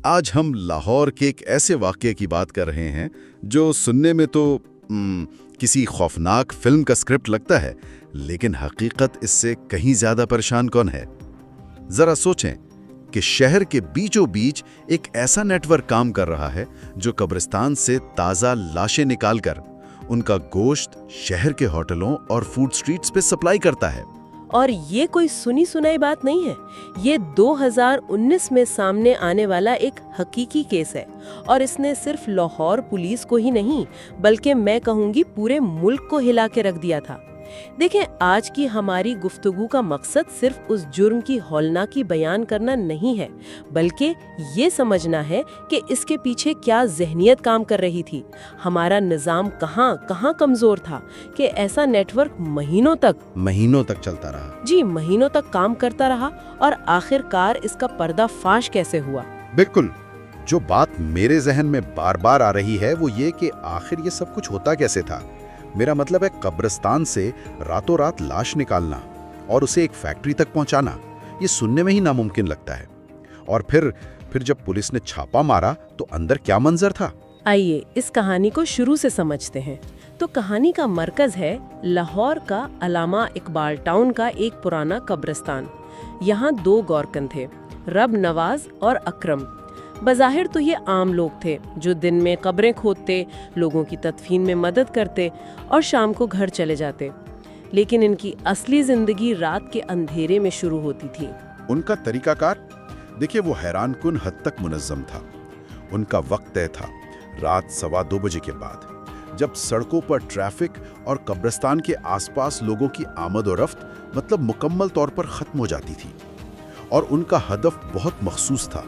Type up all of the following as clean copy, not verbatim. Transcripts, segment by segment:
آج ہم لاہور کے ایک ایسے واقعے کی بات کر رہے ہیں جو سننے میں تو کسی خوفناک فلم کا اسکرپٹ لگتا ہے، لیکن حقیقت اس سے کہیں زیادہ پریشان کون ہے؟ ذرا سوچیں کہ شہر کے بیچوں بیچ ایک ایسا نیٹ ورک کام کر رہا ہے جو قبرستان سے تازہ لاشیں نکال کر ان کا گوشت شہر کے ہوٹلوں اور فوڈ سٹریٹس پہ سپلائی کرتا ہے۔ اور یہ کوئی سنی سنائی بات نہیں ہے، یہ 2019 میں سامنے آنے والا ایک حقیقی کیس ہے، اور اس نے صرف لاہور پولیس کو ہی نہیں بلکہ میں کہوں گی پورے ملک کو ہلا کے رکھ دیا تھا۔ دیکھیں، آج کی ہماری گفتگو کا مقصد صرف اس جرم کی ہولناکی بیان کرنا نہیں ہے، بلکہ یہ سمجھنا ہے کہ اس کے پیچھے کیا ذہنیت کام کر رہی تھی، ہمارا نظام کہاں کمزور تھا کہ ایسا نیٹ ورک مہینوں تک چلتا رہا۔ جی، مہینوں تک کام کرتا رہا، اور آخر کار اس کا پردہ فاش کیسے ہوا؟ بالکل، جو بات میرے ذہن میں بار بار آ رہی ہے وہ یہ کہ آخر یہ سب کچھ ہوتا کیسے تھا۔ میرا مطلب ہے قبرستان سے راتوں رات لاش نکالنا اور اسے ایک فیکٹری تک پہنچانا، یہ سننے میں ہی ناممکن لگتا ہے۔ اور پھر جب پولیس نے چھاپا مارا تو اندر کیا منظر تھا؟ آئیے اس کہانی کو شروع سے سمجھتے ہیں۔ تو کہانی کا مرکز ہے لاہور کا علامہ اقبال ٹاؤن کا ایک پرانا قبرستان۔ یہاں 2 گورکن تھے، رب نواز اور اکرم۔ بظاہر تو یہ عام لوگ تھے جو دن میں قبریں کھودتے، لوگوں کی تدفین میں مدد کرتے اور شام کو گھر چلے جاتے، لیکن ان کی اصلی زندگی رات کے اندھیرے میں شروع ہوتی تھی۔ ان کا طریقہ کار دیکھیں، وہ حیران کن حد تک منظم تھا۔ ان کا وقت طے تھا، رات 2:15 بجے کے بعد، جب سڑکوں پر ٹریفک اور قبرستان کے آس پاس لوگوں کی آمد و رفت مکمل طور پر ختم ہو جاتی تھی۔ اور ان کا ہدف بہت مخصوص تھا،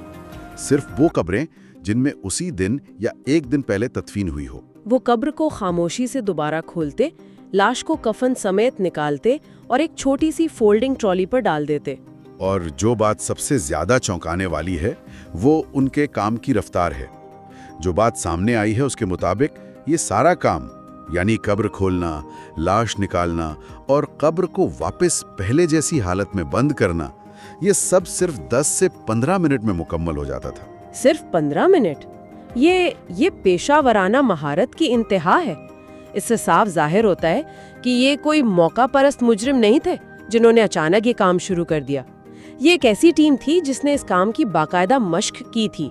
صرف وہ قبریں جن میں اسی دن یا ایک دن پہلے تدفین ہوئی ہو۔ وہ قبر کو خاموشی سے دوبارہ کھولتے، لاش کو کفن سمیت نکالتے اور ایک چھوٹی سی فولڈنگ ٹرالی پر ڈال دیتے۔ اور جو بات سب سے زیادہ چونکانے والی ہے وہ ان کے کام کی رفتار ہے۔ جو بات سامنے آئی ہے اس کے مطابق یہ سارا کام، یعنی قبر کھولنا، لاش نکالنا اور قبر کو واپس پہلے جیسی حالت میں بند کرنا، یہ سب صرف 10 سے 15 منٹ میں مکمل ہو جاتا تھا۔ صرف 15 منٹ؟ یہ پیشہ ورانہ مہارت کی انتہا ہے۔ اس سے صاف ظاہر ہوتا ہے کہ یہ کوئی موقع پرست مجرم نہیں تھے جنہوں نے اچانک یہ کام شروع کر دیا۔ یہ ایک ایسی ٹیم تھی جس نے اس کام کی باقاعدہ مشق کی تھی۔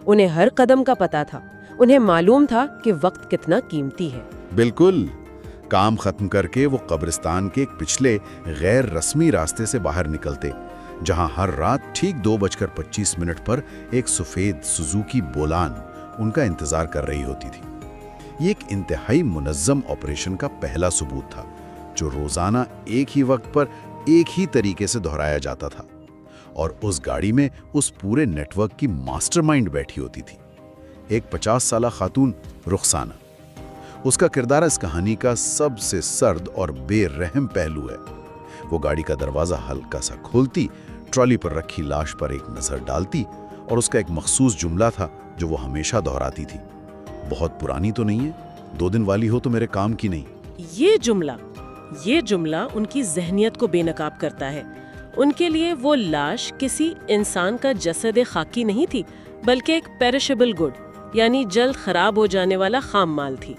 انہیں ہر قدم کا پتہ تھا، انہیں معلوم تھا کہ وقت کتنا قیمتی ہے۔ بالکل، کام ختم کر کے وہ قبرستان کے ایک پچھلے غیر رسمی راستے سے باہر نکلتے، جہاں ہر رات ٹھیک 2:25 پر ایک سفید سوزوکی بولان ان کا انتظار کر رہی ہوتی تھی۔ یہ ایک انتہائی منظم آپریشن کا پہلا ثبوت تھا، جو روزانہ ایک ہی وقت پر ایک ہی طریقے سے دہرایا جاتا تھا۔ اور اس گاڑی میں اس پورے نیٹ ورک کی ماسٹر مائنڈ بیٹھی ہوتی تھی، ایک 50 سالہ خاتون، رخسانہ۔ اس کا کردار اس کہانی کا سب سے سرد اور بے رحم پہلو ہے۔ وہ گاڑی کا دروازہ ہلکا سا کھولتی، ٹرالی پر رکھی لاش پر ایک نظر ڈالتی، اور اس کا ایک مخصوص جملہ تھا جو وہ ہمیشہ دہراتی تھی: بہت پرانی تو نہیں ہے، 2 دن والی ہو تو میرے کام کی نہیں۔ یہ جملہ ان کی ذہنیت کو بے نقاب کرتا ہے۔ ان کے لیے وہ لاش کسی انسان کا جسد خاکی نہیں تھی، بلکہ ایک پیرشبل گڈ، یعنی جلد خراب ہو جانے والا خام مال تھی۔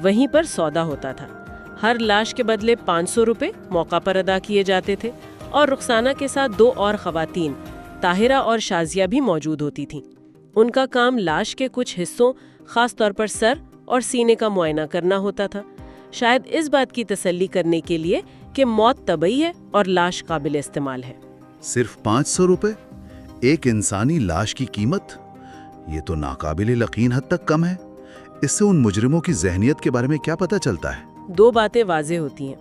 وہیں پر سودا ہوتا تھا، ہر لاش کے بدلے 500 روپے موقع پر ادا کیے جاتے تھے، اور رخسانہ کے ساتھ 2 اور خواتین، طاہرہ اور شازیہ بھی موجود ہوتی تھیں۔ ان کا کام لاش کے کچھ حصوں، خاص طور پر سر اور سینے کا معائنہ کرنا ہوتا تھا، شاید اس بات کی تسلی کرنے کے لیے کہ موت طبعی ہے اور لاش قابل استعمال ہے۔ صرف 500 روپے ایک انسانی لاش کی قیمت؟ یہ تو ناقابل یقین حد تک کم ہے۔ اس سے ان مجرموں کی ذہنیت کے بارے میں کیا پتہ چلتا ہے؟ 2 باتیں واضح ہوتی ہیں۔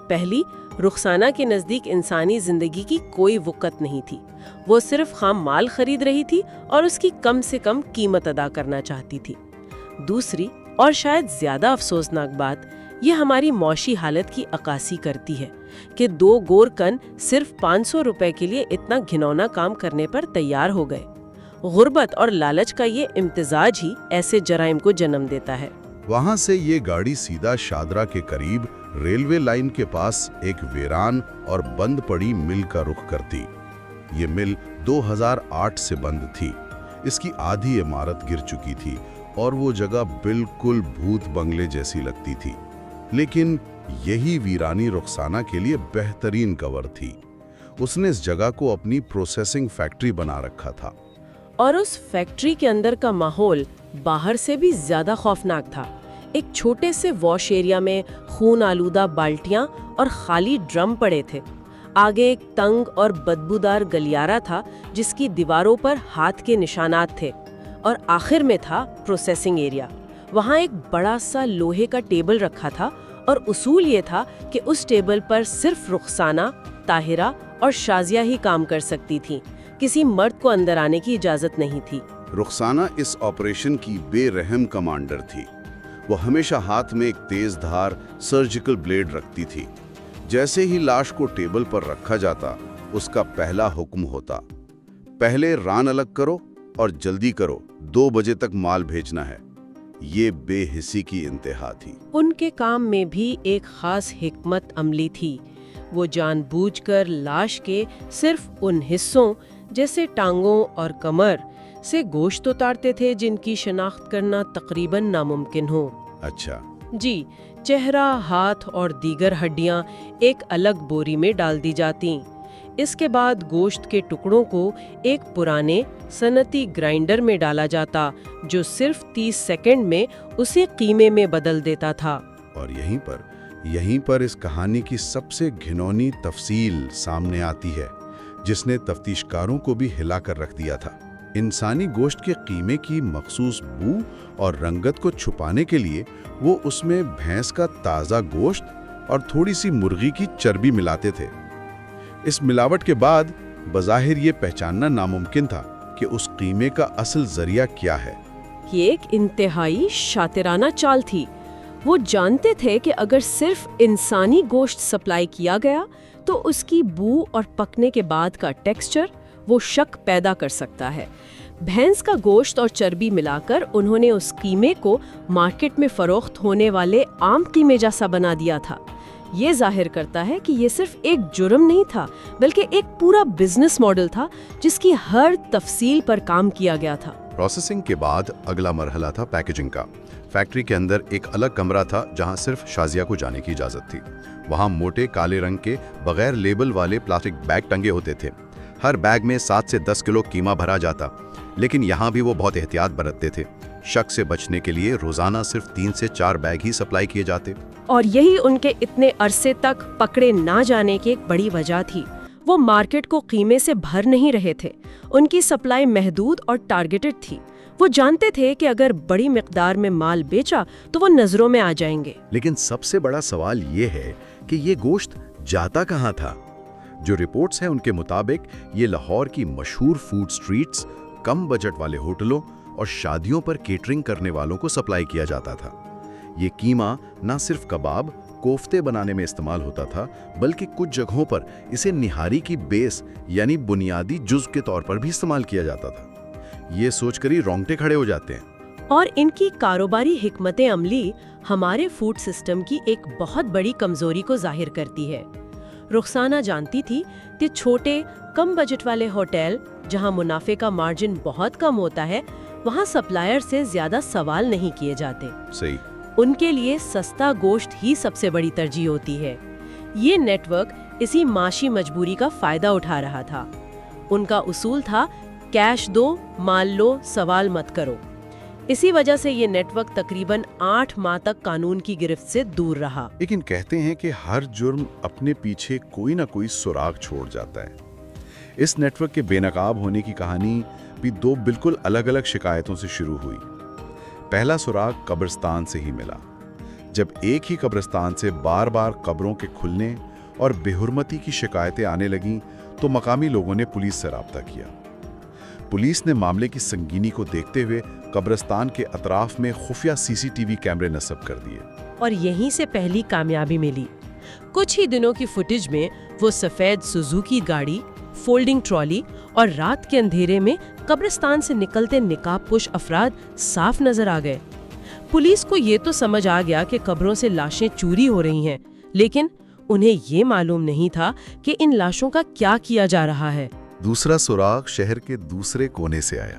پہلی، رخسانہ کے نزدیک انسانی زندگی کی کوئی وقت نہیں تھی، وہ صرف خام مال خرید رہی تھی اور اس کی کم سے کم قیمت ادا کرنا چاہتی تھی۔ دوسری اور شاید زیادہ افسوسناک بات، یہ ہماری معاشی حالت کی عکاسی کرتی ہے کہ 2 گورکن صرف 500 روپے کے لیے اتنا گھنونا کام کرنے پر تیار ہو گئے۔ غربت اور لالچ کا یہ امتزاج ہی ایسے جرائم کو جنم دیتا ہے۔ وہاں سے یہ گاڑی سیدھا شادرہ کے قریب ریلوے لائن کے پاس ایک ویران اور بند پڑی مل کا رخ کرتی۔ یہ مل 2008 سے بند تھی، اس کی آدھی عمارت گر چکی تھی اور وہ جگہ بالکل بھوت بنگلے جیسی لگتی تھی، لیکن یہی ویرانی رخسانہ کے لیے بہترین کور تھی۔ اس نے اس جگہ کو اپنی پروسیسنگ فیکٹری بنا رکھا تھا، اور اس فیکٹری کے اندر کا ماحول باہر سے بھی زیادہ خوفناک تھا۔ ایک چھوٹے سے واش ایریا میں خون آلودہ بالٹیاں اور خالی ڈرم پڑے تھے۔ آگے ایک تنگ اور بدبودار گلیارہ تھا جس کی دیواروں پر ہاتھ کے نشانات تھے، اور آخر میں تھا پروسیسنگ ایریا۔ وہاں ایک بڑا سا لوہے کا ٹیبل رکھا تھا، اور اصول یہ تھا کہ اس ٹیبل پر صرف رخسانہ، طاہرہ اور شازیہ ہی کام کر سکتی تھیں۔ کسی مرد کو اندر آنے کی اجازت نہیں تھی۔ رخسانہ اس آپریشن کی بے رحم کمانڈر تھی۔ وہ ہمیشہ ہاتھ میں ایک تیز دھار سرجیکل بلیڈ رکھتی تھی۔ جیسے ہی لاش کو ٹیبل پر رکھا جاتا، اس کا پہلا حکم ہوتا، پہلے ران الگ کرو اور جلدی کرو، 2 بجے تک مال بھیجنا ہے۔ یہ بے حسی کی انتہا تھی۔ ان کے کام میں بھی ایک خاص حکمت عملی تھی۔ وہ جان بوجھ کر لاش کے صرف ان حصوں جیسے ٹانگوں اور کمر سے گوشت اتارتے تھے جن کی شناخت کرنا تقریباً ناممکن ہو۔ اچھا جی، چہرہ، ہاتھ اور دیگر ہڈیاں ایک الگ بوری میں ڈال دی جاتیں۔ اس کے بعد گوشت کے ٹکڑوں کو ایک پرانے صنعتی گرائنڈر میں ڈالا جاتا جو صرف 30 سیکنڈ میں اسے قیمے میں بدل دیتا تھا۔ اور یہیں پر اس کہانی کی سب سے گھنونی تفصیل سامنے آتی ہے جس نے تفتیشکاروں کو بھی ہلا کر رکھ دیا تھا۔ انسانی گوشت کے قیمے کی مخصوص بو اور رنگت کو چھپانے کے لیے وہ اس میں بھینس کا تازہ گوشت اور تھوڑی سی مرغی کی چربی ملاتے تھے۔ اس ملاوٹ کے بعد بظاہر یہ پہچاننا ناممکن تھا کہ اس قیمے کا اصل ذریعہ کیا ہے۔ یہ ایک انتہائی شاطرانہ چال تھی۔ وہ جانتے تھے کہ اگر صرف انسانی گوشت سپلائی کیا گیا تو اس کی بو اور پکنے کے بعد کا ٹیکسچر وہ شک پیدا کر سکتا ہے۔ بھینس کا گوشت اور چربی ملا کر انہوں نے اس قیمے کو مارکیٹ میں فروخت ہونے والے عام قیمے جیسا بنا دیا تھا۔ یہ ظاہر کرتا ہے کہ یہ صرف ایک جرم نہیں تھا بلکہ ایک پورا بزنس ماڈل تھا جس کی ہر تفصیل پر کام کیا گیا تھا۔ پروسیسنگ کے بعد اگلا مرحلہ تھا پیکیجنگ کا۔ فیکٹری کے اندر ایک الگ کمرہ تھا جہاں صرف شازیہ کو جانے کی اجازت تھی۔ وہاں موٹے کالے رنگ کے بغیر لیبل والے پلاسٹک بیگ ٹنگے ہوتے تھے۔ ہر بیگ میں 7 سے 10 کلو قیمہ بھرا جاتا، لیکن یہاں بھی وہ بہت احتیاط برتتے تھے۔ شک سے بچنے کے لیے روزانہ صرف 3 سے 4 بیگ ہی سپلائی کیے جاتے، اور یہی ان کے اتنے عرصے تک پکڑے نہ جانے کی ایک بڑی وجہ تھی۔ وہ مارکیٹ کو قیمے سے بھر نہیں رہے تھے، ان کی سپلائی محدود اور ٹارگیٹڈ تھی۔ وہ جانتے تھے کہ اگر بڑی مقدار میں مال بیچا تو وہ نظروں میں آ جائیں گے۔ لیکن سب سے بڑا سوال یہ ہے کہ یہ گوشت جاتا کہاں تھا؟ جو رپورٹس ہیں ان کے مطابق یہ لاہور کی مشہور فوڈ سٹریٹس، کم بجٹ والے ہوٹلوں اور شادیوں پر کیٹرنگ کرنے والوں کو سپلائی کیا جاتا تھا۔ یہ قیمہ نہ صرف کباب، کوفتے بنانے میں استعمال ہوتا تھا بلکہ کچھ جگہوں پر اسے نہاری کی بیس یعنی بنیادی جزو کے طور پر بھی استعمال کیا جاتا تھا۔ یہ سوچ کر ہی رونگٹے کھڑے ہو جاتے ہیں۔ اور ان کی کاروباری حکمت عملی ہمارے فوڈ سسٹم کی ایک بہت بڑی کمزوری کو ظاہر کرتی ہے۔ رخسانہ جانتی تھی کہ چھوٹے کم بجٹ والے ہوٹل جہاں منافع کا مارجن بہت کم ہوتا ہے، وہاں سپلائر سے زیادہ سوال نہیں کیے جاتے۔ صحیح۔ ان کے لیے سستا گوشت ہی سب سے بڑی ترجیح ہوتی ہے۔ یہ نیٹ ورک اسی معاشی مجبوری کا فائدہ اٹھا رہا تھا۔ ان کا اصول تھا کیش دو، مال لو، سوال مت کرو۔ اسی وجہ سے یہ نیٹ ورک تقریباً 8 ماہ تک قانون کی گرفت سے دور رہا۔ لیکن کہتے ہیں کہ ہر جرم اپنے پیچھے کوئی نہ کوئی سراغ چھوڑ جاتا ہے۔ اس نیٹ ورک کے بے نقاب ہونے کی کہانی بھی 2 بالکل الگ الگ شکایتوں سے شروع ہوئی۔ پہلا سراغ قبرستان سے ہی ملا۔ جب ایک ہی قبرستان سے بار بار قبروں کے کھلنے اور بے حرمتی کی شکایتیں آنے لگیں تو مقامی لوگوں نے پولیس سے رابطہ کیا۔ پولیس نے معاملے کی سنگینی کو دیکھتے ہوئے قبرستان کے اطراف میں خفیہ CCTV کیمرے نصب کر دیے، اور یہیں سے پہلی کامیابی ملی۔ کچھ ہی دنوں کی فوٹیج میں وہ سفید سوزوکی گاڑی، فولڈنگ ٹرالی اور رات کے اندھیرے میں قبرستان سے نکلتے نقاب پوش افراد صاف نظر آ گئے۔ پولیس کو یہ تو سمجھ آ گیا کہ قبروں سے لاشیں چوری ہو رہی ہیں، لیکن انہیں یہ معلوم نہیں تھا کہ ان لاشوں کا کیا کیا جا رہا ہے۔ دوسرا سراغ شہر کے دوسرے کونے سے آیا۔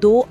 2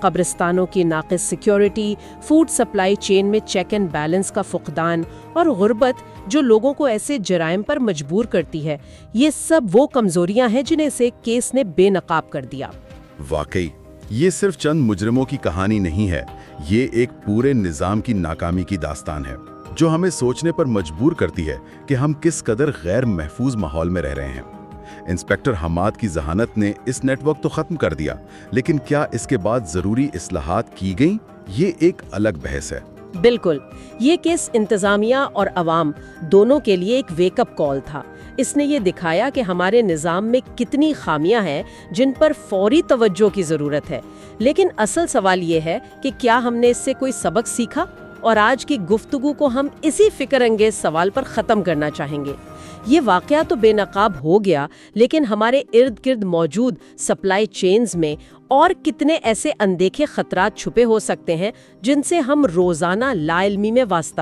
قبرستانوں کی ناقص سیکیورٹی، فوڈ سپلائی چین میں چیک اینڈ بیلنس کا فقدان اور غربت جو لوگوں کو ایسے جرائم پر مجبور کرتی ہے، یہ سب وہ کمزوریاں ہیں جنہیں اس ایک کیس نے بے نقاب کر دیا۔ واقعی یہ صرف چند مجرموں کی کہانی نہیں ہے، یہ ایک پورے نظام کی ناکامی کی داستان ہے جو ہمیں سوچنے پر مجبور کرتی ہے کہ ہم کس قدر غیر محفوظ ماحول میں رہ رہے ہیں۔ انسپیکٹر حماد کی ذہانت نے اس نیٹ ورک تو ختم کر دیا، لیکن کیا اس کے بعد ضروری اصلاحات کی گئیں؟ یہ ایک الگ بحث ہے۔ بالکل، یہ کیس انتظامیہ اور عوام دونوں کے لیے ایک ویک اپ کال تھا۔ اس نے یہ دکھایا کہ ہمارے نظام میں کتنی خامیاں ہیں جن پر فوری توجہ کی ضرورت ہے، لیکن اصل سوال یہ ہے کہ کیا ہم نے اس سے کوئی سبق سیکھا؟ اور آج کی گفتگو کو ہم اسی فکر انگیز سوال پر ختم کرنا چاہیں گے۔ یہ واقعہ تو بے نقاب ہو گیا، لیکن ہمارے ارد گرد موجود سپلائی چینز میں اور کتنے ایسے اندیکھے خطرات چھپے ہو سکتے ہیں جن سے ہم روزانہ لا علمی میں واسطہ